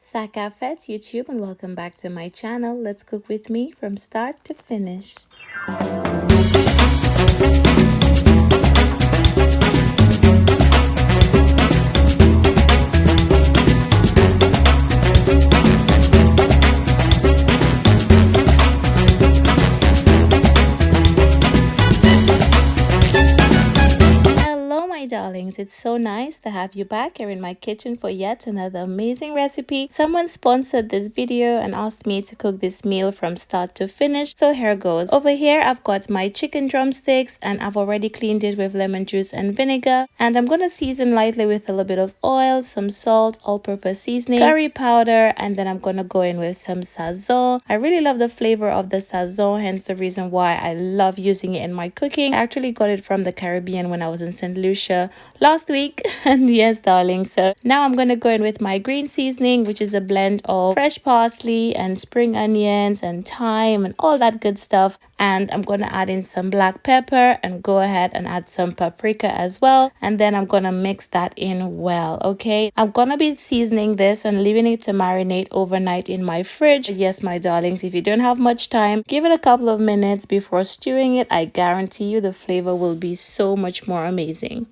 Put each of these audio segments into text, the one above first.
Sakafet YouTube, and welcome back to my channel. Let's cook with me from start to finish. Darlings, it's so nice to have you back here in my kitchen for yet another amazing recipe. Someone sponsored this video and asked me to cook this meal from start to finish, so here goes. Over here I've got my chicken drumsticks and I've already cleaned it with lemon juice and vinegar, and I'm gonna season lightly with a little bit of oil, some salt, all-purpose seasoning, curry powder, and then I'm gonna go in with some Sazon. I really love the flavor of the Sazon, hence the reason why I love using it in my cooking. I actually got it from the Caribbean when I was in St. Lucia last week. And yes, darling, so now I'm gonna go in with my green seasoning, which is a blend of fresh parsley and spring onions and thyme and all that good stuff, and I'm gonna add in some black pepper and go ahead and add some paprika as well, and then I'm gonna mix that in well. Okay, I'm gonna be seasoning this and leaving it to marinate overnight in my fridge. Yes, my darlings, if you don't have much time, give it a couple of minutes before stewing it. I guarantee you the flavor will be so much more amazing.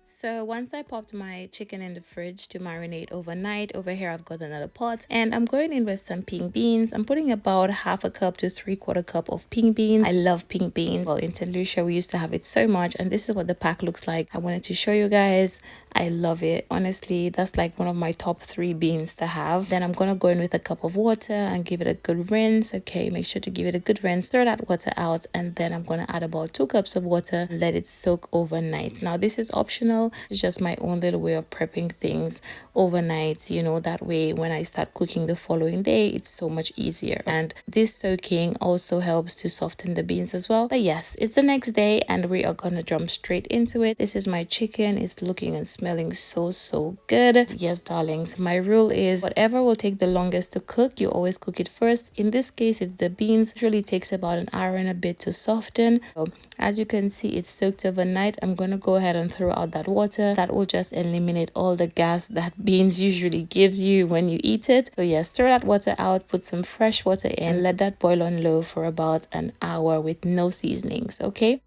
So once I popped my chicken in the fridge to marinate overnight, over here I've got another pot and I'm going in with some pink beans. I'm putting about half a cup to 3/4 cup of pink beans. I love pink beans. Well, in St. Lucia we used to have it so much, and this is what the pack looks like. I wanted to show you guys. I love it. Honestly, that's like one of my top 3 beans to have. Then I'm gonna go in with a cup of water and give it a good rinse. Okay, make sure to give it a good rinse, throw that water out, and then I'm gonna add about 2 cups of water and let it soak overnight. Now this is optional. It's just my own little way of prepping things overnight, you know, that way when I start cooking the following day it's so much easier. And this soaking also helps to soften the beans as well. But yes, it's the next day and we are gonna jump straight into it. This is my chicken. It's looking and smelling so good. Yes, darlings, my rule is whatever will take the longest to cook, you always cook it first. In this case it's the beans. It usually takes about an hour and a bit to soften. So as you can see, it's soaked overnight. I'm gonna go ahead and throw out that water. That will just eliminate all the gas that beans usually gives you when you eat it. So yes, throw that water out, put some fresh water in, let that boil on low for about an hour with no seasonings. Okay.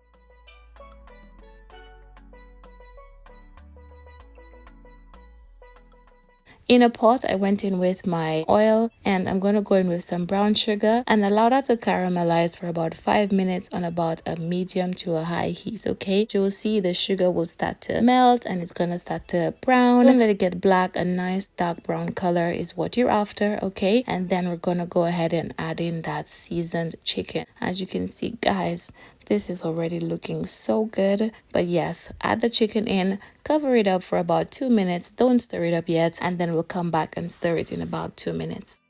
In a pot, I went in with my oil and I'm going to go in with some brown sugar and allow that to caramelize for about 5 minutes on about a medium to a high heat. Okay, you'll see the sugar will start to melt and it's going to start to brown. Don't let it get black. A nice dark brown color is what you're after. Okay, and then we're going to go ahead and add in that seasoned chicken. As you can see, guys, this is already looking so good. But yes, add the chicken in, cover it up for about 2 minutes. Don't stir it up yet, and then we'll come back and stir it in about 2 minutes.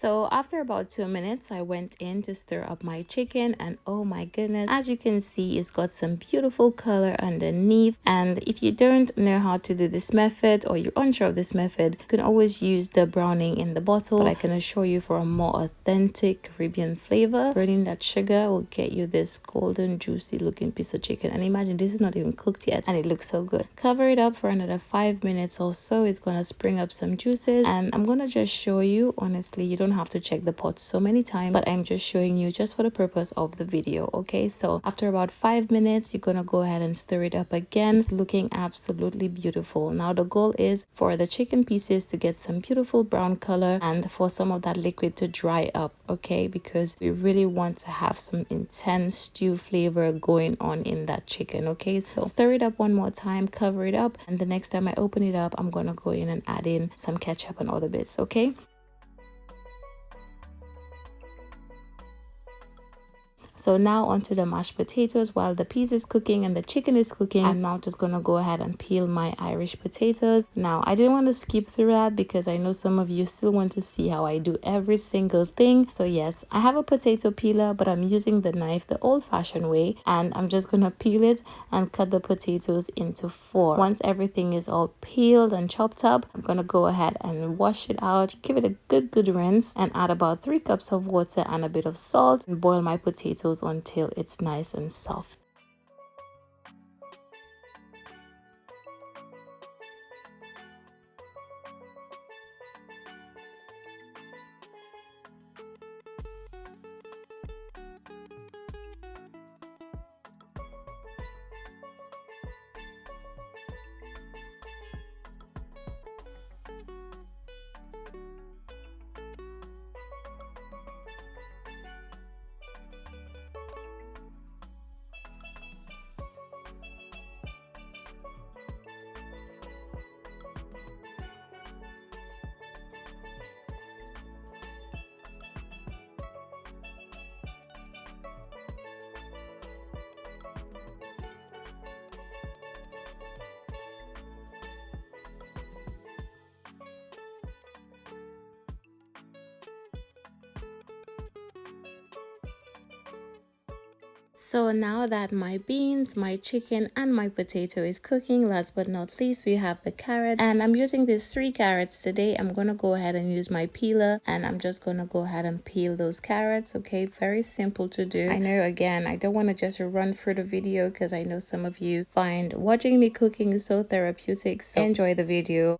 So after about 2 minutes, I went in to stir up my chicken, and oh my goodness, as you can see, it's got some beautiful color underneath. And if you don't know how to do this method, or you're unsure of this method, you can always use the browning in the bottle. But I can assure you, for a more authentic Caribbean flavor, burning that sugar will get you this golden juicy looking piece of chicken. And imagine, this is not even cooked yet and it looks so good. Cover it up for another 5 minutes or so. It's gonna spring up some juices, and I'm gonna just show you. Honestly, you don't have to check the pot so many times, but I'm just showing you just for the purpose of the video. Okay, so after about 5 minutes, you're gonna go ahead and stir it up again. It's looking absolutely beautiful. Now the goal is for the chicken pieces to get some beautiful brown color and for some of that liquid to dry up, okay, because we really want to have some intense stew flavor going on in that chicken. Okay, so stir it up one more time, cover it up, and the next time I open it up, I'm gonna go in and add in some ketchup and other bits. Okay, so now onto the mashed potatoes. While the peas is cooking and the chicken is cooking, I'm now just gonna go ahead and peel my Irish potatoes. Now I didn't want to skip through that because I know some of you still want to see how I do every single thing. So yes, I have a potato peeler, but I'm using the knife the old-fashioned way, and I'm just gonna peel it and cut the potatoes into 4. Once everything is all peeled and chopped up, I'm gonna go ahead and wash it out, give it a good rinse, and add about 3 cups of water and a bit of salt, and boil my potatoes until it's nice and soft. So now that my beans, my chicken, and my potato is cooking, last but not least, we have the carrots. And I'm using these 3 carrots today. I'm going to go ahead and use my peeler, and I'm just going to go ahead and peel those carrots. Okay, very simple to do. I know, again, I don't want to just run through the video because I know some of you find watching me cooking so therapeutic. So enjoy the video.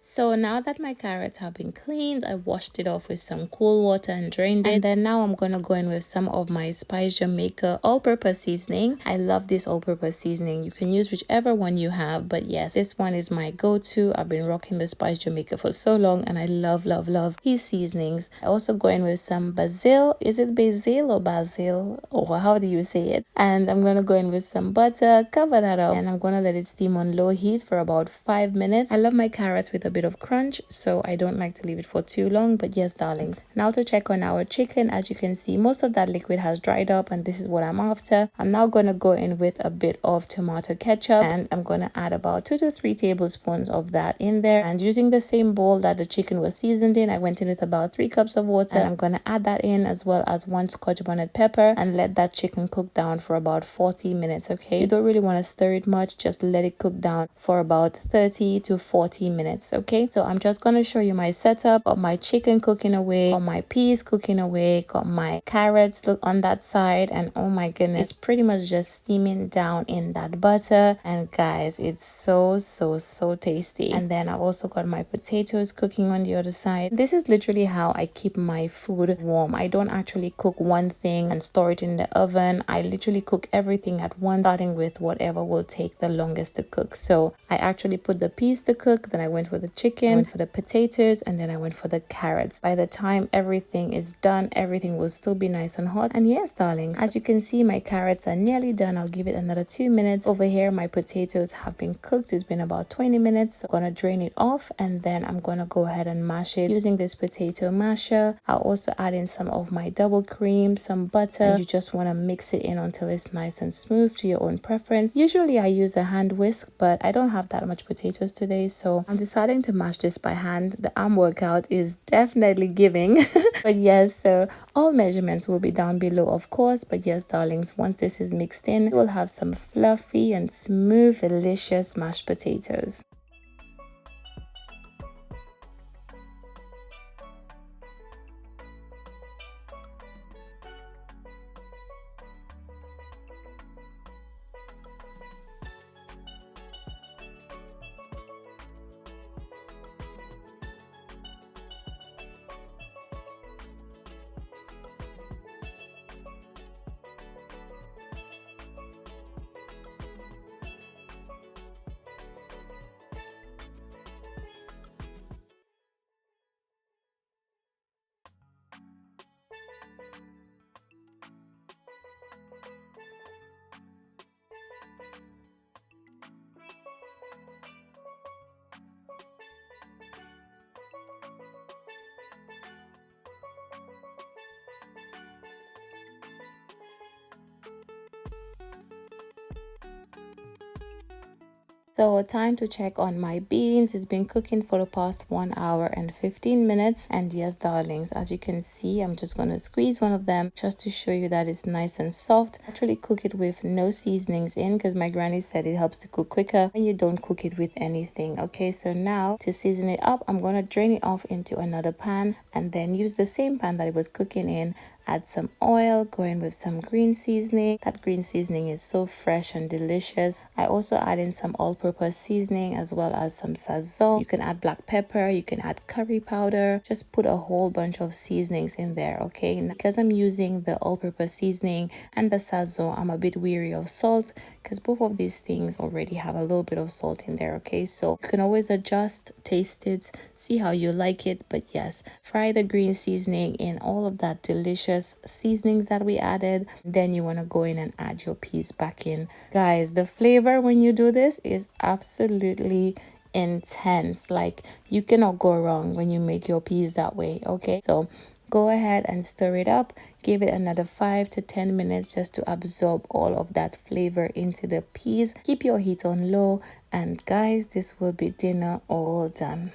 So now that my carrots have been cleaned, I washed it off with some cool water and drained it. And then now I'm gonna go in with some of my Spice Jamaica all-purpose seasoning. I love this all-purpose seasoning. You can use whichever one you have, but yes, this one is my go-to. I've been rocking the Spice Jamaica for so long, and I love these seasonings. I also go in with some basil. Is it basil or basil, or how do you say it? And I'm gonna go in with some butter, cover that up, and I'm gonna let it steam on low heat for about 5 minutes. I love my carrots with a bit of crunch, so I don't like to leave it for too long. But yes, darlings, now to check on our chicken. As you can see, most of that liquid has dried up, and this is what I'm after. I'm now gonna go in with a bit of tomato ketchup, and I'm gonna add about 2 to 3 tablespoons of that in there. And using the same bowl that the chicken was seasoned in, I went in with about 3 cups of water, and I'm gonna add that in, as well as 1 scotch bonnet pepper, and let that chicken cook down for about 40 minutes. Okay, you don't really want to stir it much, just let it cook down for about 30 to 40 minutes. Okay, so I'm just gonna show you my setup of my chicken cooking away, got my peas cooking away, got my carrots look on that side, and oh my goodness, it's pretty much just steaming down in that butter. And guys, it's so tasty. And then I've also got my potatoes cooking on the other side. This is literally how I keep my food warm. I don't actually cook one thing and store it in the oven. I literally cook everything at once, starting with whatever will take the longest to cook. So I actually put the peas to cook, then I went for the chicken, I went for the potatoes, and then I went for the carrots. By the time everything is done, everything will still be nice and hot. And yes, darlings, as you can see, my carrots are nearly done. I'll give it another 2 minutes. Over here, my potatoes have been cooked. It's been about 20 minutes. So I'm gonna drain it off, and then I'm gonna go ahead and mash it using this potato masher. I'll also add in some of my double cream, some butter, and you just want to mix it in until it's nice and smooth to your own preference. Usually I use a hand whisk, but I don't have that much potatoes today, so I'm deciding to mash this by hand. The arm workout is definitely giving. But yes, so all measurements will be down below, of course. But yes, darlings, once this is mixed in, you will have some fluffy and smooth, delicious mashed potatoes. So time to check on my beans. It's been cooking for the past 1 hour and 15 minutes. And yes, darlings, as you can see, I'm just going to squeeze one of them just to show you that it's nice and soft. Actually cook it with no seasonings in, because my granny said it helps to cook quicker when you don't cook it with anything. Okay, so now to season it up, I'm going to drain it off into another pan, and then use the same pan that it was cooking in. Add some oil, go in with some green seasoning. That green seasoning is so fresh and delicious. I also add in some all-purpose seasoning, as well as some Sazon. You can add black pepper, you can add curry powder. Just put a whole bunch of seasonings in there, okay? And because I'm using the all-purpose seasoning and the Sazon, I'm a bit weary of salt, because both of these things already have a little bit of salt in there, okay? So you can always adjust, taste it, see how you like it. But yes, fry the green seasoning in all of that delicious seasonings that we added. Then you want to go in and add your peas back in. Guys, the flavor when you do this is absolutely intense. Like, you cannot go wrong when you make your peas that way, okay? So go ahead and stir it up. Give it another 5 to 10 minutes just to absorb all of that flavor into the peas. Keep your heat on low, and guys, this will be dinner all done.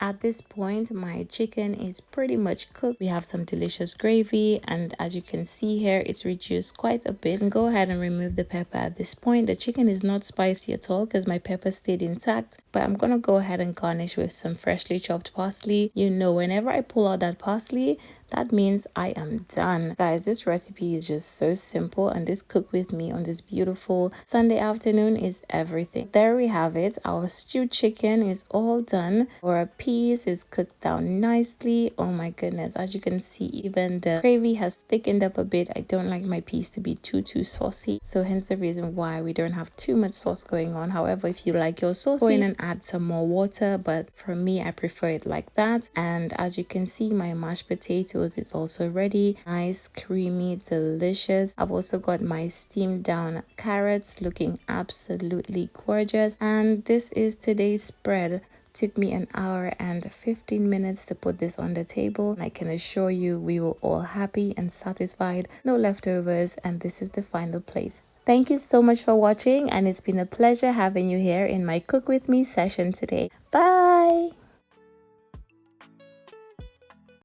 At this point, my chicken is pretty much cooked. We have some delicious gravy, and as you can see here, it's reduced quite a bit. And go ahead and remove the pepper at this point. The chicken is not spicy at all because my pepper stayed intact, but I'm gonna go ahead and garnish with some freshly chopped parsley. You know, whenever I pull out that parsley, that means I am done. Guys, this recipe is just so simple, and this cook with me on this beautiful Sunday afternoon is everything. There we have it. Our stewed chicken is all done. Our peas is cooked down nicely. Oh my goodness, as you can see, even the gravy has thickened up a bit. I don't like my peas to be too saucy, so hence the reason why we don't have too much sauce going on. However, if you like your sauce, go in and add some more water, but for me, I prefer it like that. And as you can see, my mashed potatoes is also ready. Nice, creamy, delicious. I've also got my steamed down carrots looking absolutely gorgeous. And this is today's spread. Took me an hour and 15 minutes to put this on the table. I can assure you we were all happy and satisfied. No leftovers, and this is the final plate. Thank you so much for watching, and it's been a pleasure having you here in my Cook With Me session today. Bye!